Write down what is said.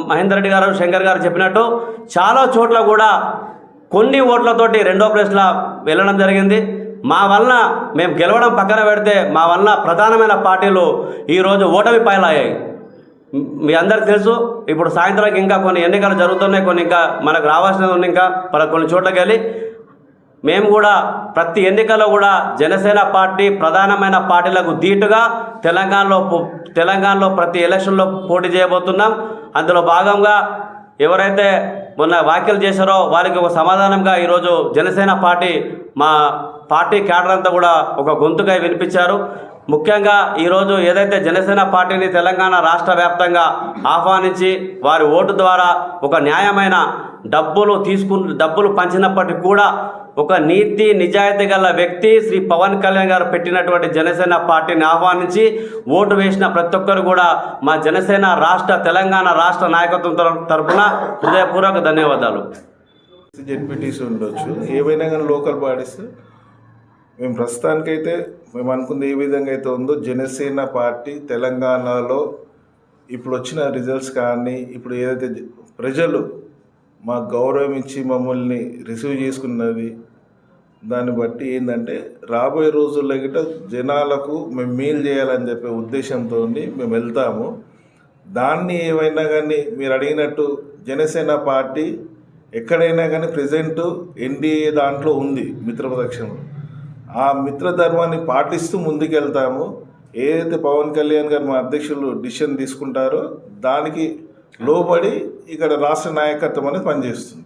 మహేందర్ రెడ్డి గారు, శంకర్ గారు చెప్పినట్టు చాలా చోట్ల కూడా కొన్ని ఓట్లతోటి రెండో ప్లేస్లో వెళ్ళడం జరిగింది. మా వలన మేము గెలవడం పక్కన పెడితే మా వలన ప్రధానమైన పార్టీలు ఈరోజు ఓటమి పాలయ్యాయి. మీ అందరికి తెలుసు. ఇప్పుడు సాయంత్రానికి ఇంకా కొన్ని ఎన్నికలు జరుగుతున్నాయి, కొన్ని ఇంకా మనకు రావాల్సినది ఉంది. ఇంకా కొన్ని చోట్లకి వెళ్ళి మేము కూడా ప్రతి ఎన్నికల్లో కూడా జనసేన పార్టీ ప్రధానమైన పార్టీలకు ధీటుగా తెలంగాణలో ప్రతి ఎలక్షన్లో పోటీ చేయబోతున్నాం. అందులో భాగంగా ఎవరైతే మొన్న వ్యాఖ్యలు చేశారో వారికి ఒక సమాధానంగా ఈరోజు జనసేన పార్టీ మా పార్టీ క్యాడర్ అంతా కూడా ఒక గొంతుగా వినిపించారు. ముఖ్యంగా ఈరోజు ఏదైతే జనసేన పార్టీని తెలంగాణ రాష్ట్ర వ్యాప్తంగా ఆహ్వానించి వారి ఓటు ద్వారా ఒక న్యాయమైన డబ్బులు పంచినప్పటికీ కూడా ఒక నీతి నిజాయితీ గల వ్యక్తి శ్రీ పవన్ కళ్యాణ్ గారు పెట్టినటువంటి జనసేన పార్టీని ఆహ్వానించి ఓటు వేసిన ప్రతి ఒక్కరు కూడా మా జనసేన తెలంగాణ రాష్ట్ర నాయకత్వం తరఫున హృదయపూర్వక ధన్యవాదాలు. జెడ్పీటీసీ ఉండొచ్చు, ఏవైనా కానీ లోకల్ బాడీస్ మేము ప్రస్తుతానికైతే మేము అనుకుంది ఏ విధంగా అయితే ఉందో జనసేన పార్టీ తెలంగాణలో ఇప్పుడు వచ్చిన రిజల్ట్స్ కానీ ఇప్పుడు ఏదైతే ప్రజలు మాకు గౌరవం ఇచ్చి మమ్మల్ని రిసీవ్ చేసుకున్నది దాన్ని బట్టి ఏంటంటే రాబోయే రోజుల్లో గిట్ట జనాలకు మేము మేలు చేయాలని చెప్పే ఉద్దేశంతో మేము వెళ్తాము. దాన్ని ఏమైనా కానీ మీరు అడిగినట్టు జనసేన పార్టీ ఎక్కడైనా కానీ ప్రజెంట్ ఎన్డీఏ దాంట్లో ఉంది మిత్రపక్షంలో. ఆ మిత్రధర్మాన్ని పాటిస్తూ ముందుకెళ్తాము. ఏదైతే పవన్ కళ్యాణ్ గారు మా అధ్యక్షులు డిసిషన్ తీసుకుంటారో దానికి లోబడి ఇక్కడ రాష్ట్ర నాయకత్వం అనేది పనిచేస్తుంది.